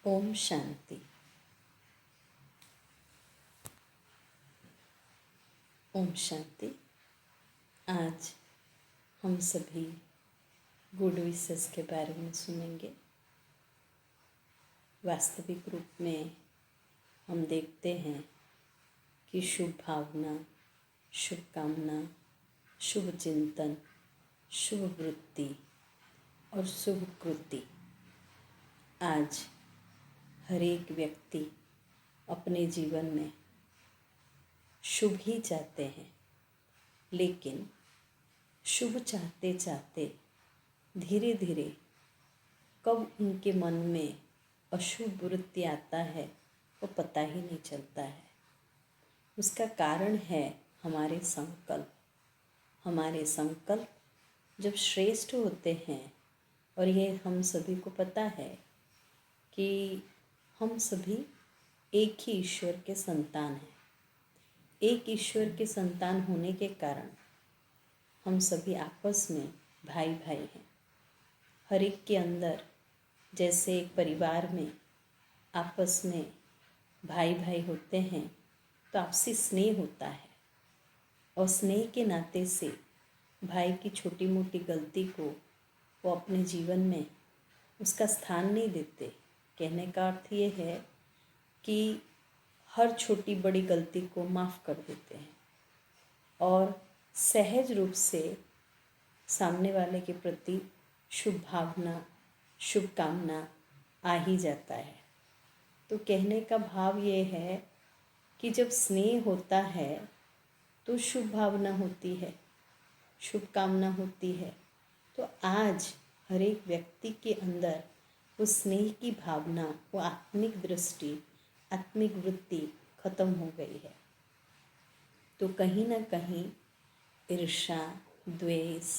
ओम शांति। ओम शांति। आज हम सभी गुड विशेस के बारे में सुनेंगे। वास्तविक रूप में हम देखते हैं कि शुभ भावना, शुभ कामना, शुभ चिंतन, शुभ वृत्ति और शुभ कृति आज हर एक व्यक्ति अपने जीवन में शुभ ही चाहते हैं, लेकिन शुभ चाहते चाहते धीरे धीरे कब उनके मन में अशुभ वृत्ति आता है वो पता ही नहीं चलता है। उसका कारण है हमारे संकल्प। हमारे संकल्प जब श्रेष्ठ होते हैं, और ये हम सभी को पता है कि हम सभी एक ही ईश्वर के संतान हैं। एक ईश्वर के संतान होने के कारण हम सभी आपस में भाई भाई हैं। हर एक के अंदर जैसे एक परिवार में आपस में भाई भाई होते हैं तो आपसी स्नेह होता है, और स्नेह के नाते से भाई की छोटी मोटी गलती को वो अपने जीवन में उसका स्थान नहीं देते। कहने का अर्थ ये है कि हर छोटी बड़ी गलती को माफ़ कर देते हैं और सहज रूप से सामने वाले के प्रति शुभ भावना, शुभ कामना आ ही जाता है। तो कहने का भाव ये है कि जब स्नेह होता है तो शुभ भावना होती है, शुभ कामना होती है। तो आज हर एक व्यक्ति के अंदर वो स्नेह की भावना, वो आत्मिक दृष्टि, आत्मिक वृत्ति खत्म हो गई है। तो कहीं ना कहीं ईर्ष्या, द्वेष,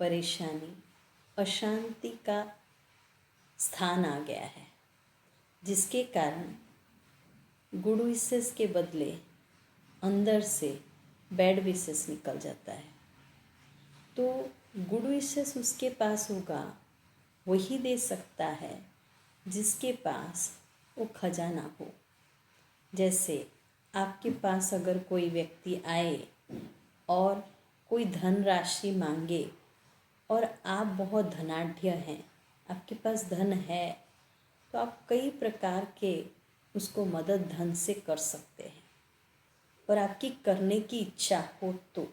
परेशानी, अशांति का स्थान आ गया है, जिसके कारण गुड विशेस के बदले अंदर से बैड विशेस निकल जाता है। तो गुड विशेस उसके पास होगा, वही दे सकता है जिसके पास वो खजाना हो। जैसे आपके पास अगर कोई व्यक्ति आए और कोई धनराशि मांगे और आप बहुत धनाढ्य हैं, आपके पास धन है, तो आप कई प्रकार के उसको मदद धन से कर सकते हैं, और आपकी करने की इच्छा हो तो।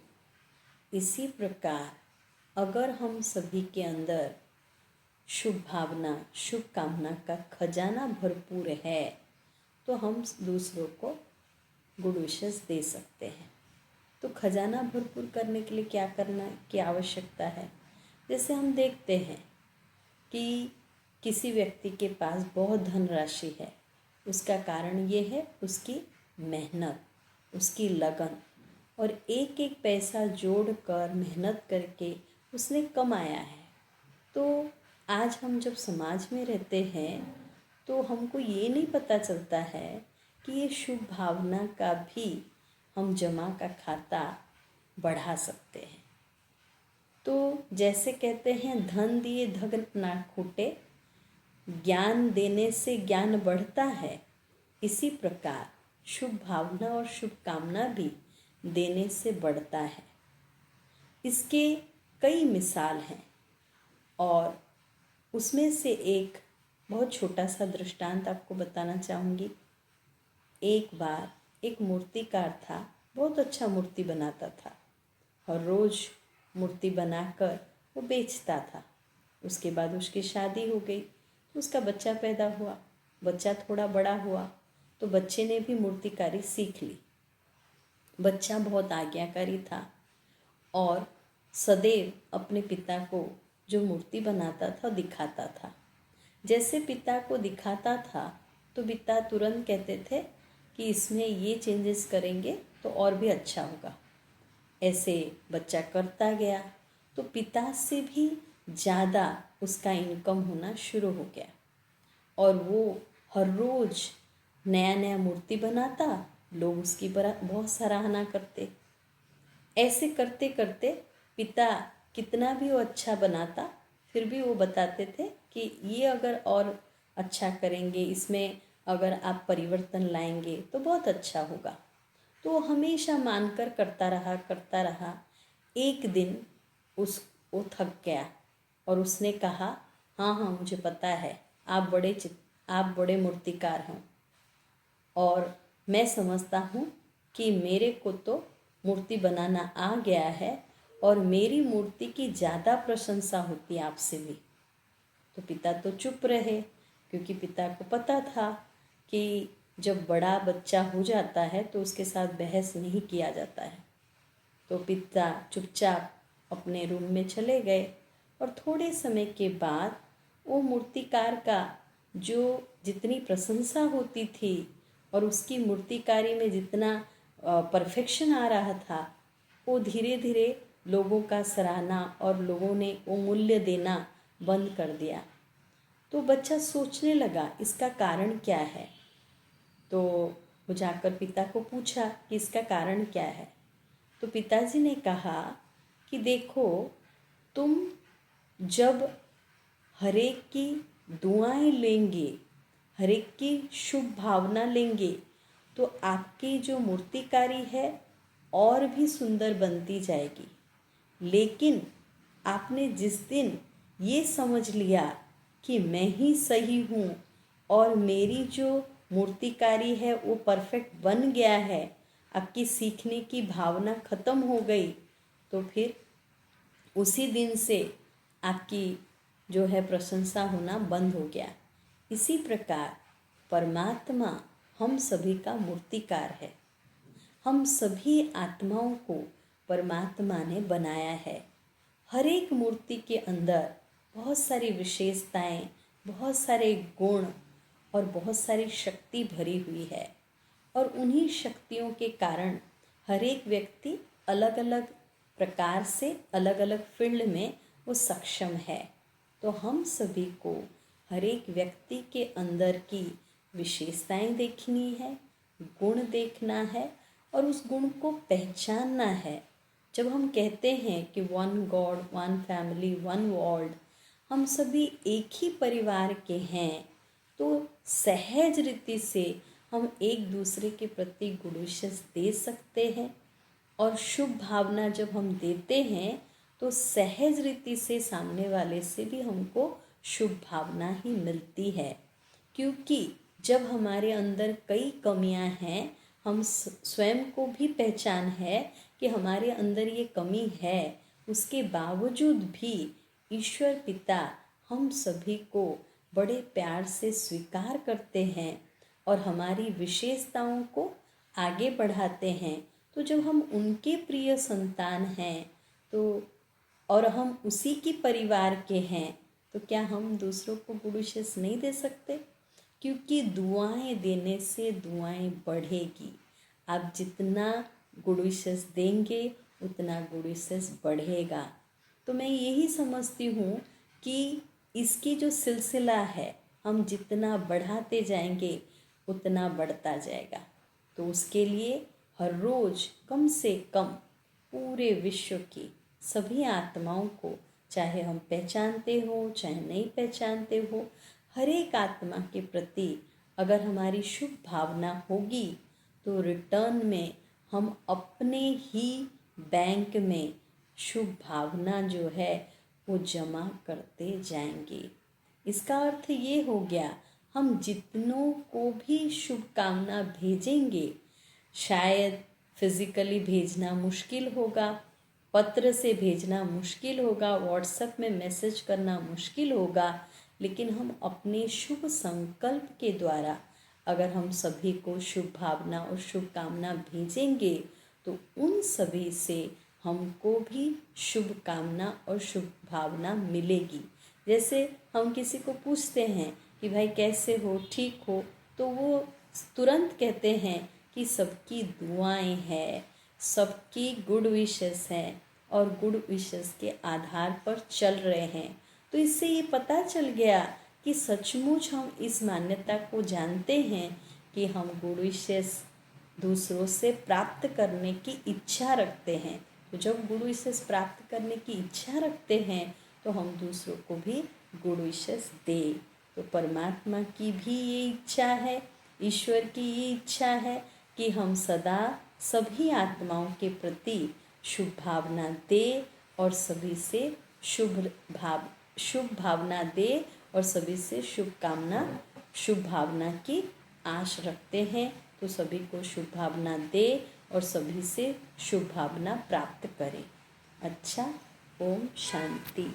इसी प्रकार अगर हम सभी के अंदर शुभ भावना, शुभ कामना का खजाना भरपूर है तो हम दूसरों को गुड विशेस दे सकते हैं। तो खजाना भरपूर करने के लिए क्या करना की आवश्यकता है? जैसे हम देखते हैं कि किसी व्यक्ति के पास बहुत धनराशि है, उसका कारण ये है उसकी मेहनत, उसकी लगन, और एक एक पैसा जोड़कर मेहनत करके उसने कमाया है। तो आज हम जब समाज में रहते हैं तो हमको ये नहीं पता चलता है कि ये शुभ भावना का भी हम जमा का खाता बढ़ा सकते हैं। तो जैसे कहते हैं धन दिए धन ना खूटे, ज्ञान देने से ज्ञान बढ़ता है। इसी प्रकार शुभ भावना और शुभ कामना भी देने से बढ़ता है। इसके कई मिसाल हैं, और उसमें से एक बहुत छोटा सा दृष्टांत आपको बताना चाहूँगी। एक बार एक मूर्तिकार था, बहुत अच्छा मूर्ति बनाता था और रोज़ मूर्ति बनाकर वो बेचता था। उसके बाद उसकी शादी हो गई, उसका बच्चा पैदा हुआ। बच्चा थोड़ा बड़ा हुआ तो बच्चे ने भी मूर्तिकारी सीख ली। बच्चा बहुत आज्ञाकारी था और सदैव अपने पिता को जो मूर्ति बनाता था दिखाता था। जैसे पिता को दिखाता था तो पिता तुरंत कहते थे कि इसमें ये चेंजेस करेंगे तो और भी अच्छा होगा। ऐसे बच्चा करता गया तो पिता से भी ज़्यादा उसका इनकम होना शुरू हो गया, और वो हर रोज़ नया नया मूर्ति बनाता, लोग उसकी बहुत सराहना करते। ऐसे करते करते पिता कितना भी वो अच्छा बनाता, फिर भी वो बताते थे कि ये अगर और अच्छा करेंगे, इसमें अगर आप परिवर्तन लाएंगे तो बहुत अच्छा होगा। तो हमेशा मानकर करता रहा। एक दिन वो थक गया और उसने कहा, हाँ हाँ मुझे पता है, आप बड़े मूर्तिकार हैं और मैं समझता हूँ कि मेरे को तो मूर्ति बनाना आ गया है और मेरी मूर्ति की ज़्यादा प्रशंसा होती है आपसे भी। तो पिता तो चुप रहे, क्योंकि पिता को पता था कि जब बड़ा बच्चा हो जाता है तो उसके साथ बहस नहीं किया जाता है। तो पिता चुपचाप अपने रूम में चले गए और थोड़े समय के बाद वो मूर्तिकार का जो जितनी प्रशंसा होती थी और उसकी मूर्तिकारी में जितना परफेक्शन आ रहा था, वो धीरे धीरे लोगों का सराहना और लोगों ने वो मूल्य देना बंद कर दिया। तो बच्चा सोचने लगा इसका कारण क्या है। तो वो जाकर पिता को पूछा कि इसका कारण क्या है। तो पिताजी ने कहा कि देखो, तुम जब हरेक की दुआएं लेंगे, हरेक की शुभ भावना लेंगे, तो आपकी जो मूर्तिकारी है और भी सुंदर बनती जाएगी। लेकिन आपने जिस दिन ये समझ लिया कि मैं ही सही हूँ और मेरी जो मूर्तिकारी है वो परफेक्ट बन गया है, आपकी सीखने की भावना खत्म हो गई, तो फिर उसी दिन से आपकी जो है प्रशंसा होना बंद हो गया। इसी प्रकार परमात्मा हम सभी का मूर्तिकार है। हम सभी आत्माओं को परमात्मा ने बनाया है। हर एक मूर्ति के अंदर बहुत सारी विशेषताएं, बहुत सारे गुण और बहुत सारी शक्ति भरी हुई है और उन्हीं शक्तियों के कारण हर एक व्यक्ति अलग अलग प्रकार से अलग अलग फील्ड में वो सक्षम है। तो हम सभी को हर एक व्यक्ति के अंदर की विशेषताएं देखनी है, गुण देखना है और उस गुण को पहचानना है। जब हम कहते हैं कि one God, one family, one world, हम सभी एक ही परिवार के हैं, तो सहज रीति से हम एक दूसरे के प्रति गुड विशेस दे सकते हैं। और शुभ भावना जब हम देते हैं तो सहज रीति से सामने वाले से भी हमको शुभ भावना ही मिलती है। क्योंकि जब हमारे अंदर कई कमियां हैं, हम स्वयं को भी पहचान है कि हमारे अंदर ये कमी है, उसके बावजूद भी ईश्वर पिता हम सभी को बड़े प्यार से स्वीकार करते हैं और हमारी विशेषताओं को आगे बढ़ाते हैं। तो जब हम उनके प्रिय संतान हैं तो और हम उसी की परिवार के हैं, तो क्या हम दूसरों को गुड विशेस नहीं दे सकते? क्योंकि दुआएं देने से दुआएं बढ़ेगी। आप जितना गुड विशेस देंगे उतना गुड विशेस बढ़ेगा। तो मैं यही समझती हूँ कि इसकी जो सिलसिला है, हम जितना बढ़ाते जाएंगे उतना बढ़ता जाएगा। तो उसके लिए हर रोज़ कम से कम पूरे विश्व की सभी आत्माओं को, चाहे हम पहचानते हो चाहे नहीं पहचानते हो, हर एक आत्मा के प्रति अगर हमारी शुभ भावना होगी तो रिटर्न में हम अपने ही बैंक में शुभ भावना जो है वो जमा करते जाएंगे। इसका अर्थ ये हो गया, हम जितनों को भी शुभकामना भेजेंगे, शायद फिज़िकली भेजना मुश्किल होगा, पत्र से भेजना मुश्किल होगा, व्हाट्सएप में मैसेज करना मुश्किल होगा, लेकिन हम अपने शुभ संकल्प के द्वारा अगर हम सभी को शुभ भावना और शुभकामना भेजेंगे तो उन सभी से हमको भी शुभ कामना और शुभ भावना मिलेगी। जैसे हम किसी को पूछते हैं कि भाई कैसे हो, ठीक हो, तो वो तुरंत कहते हैं कि सबकी दुआएं हैं, सबकी गुड विशेस हैं और गुड विशेस के आधार पर चल रहे हैं। तो इससे ये पता चल गया कि सचमुच हम इस मान्यता को जानते हैं कि हम गुड विशेस दूसरों से प्राप्त करने की इच्छा रखते हैं। तो जब गुड विशेस प्राप्त करने की इच्छा रखते हैं तो हम दूसरों को भी गुड विशेस दें। तो तो परमात्मा की भी ये इच्छा है, ईश्वर की ये इच्छा है कि हम सदा सभी आत्माओं के प्रति शुभ भावना दे और सभी से शुभ भावना दे और सभी से शुभ भावना की आश रखते हैं। तो सभी को शुभ भावना दे और सभी से शुभ भावना प्राप्त करें। अच्छा, ओम शांति।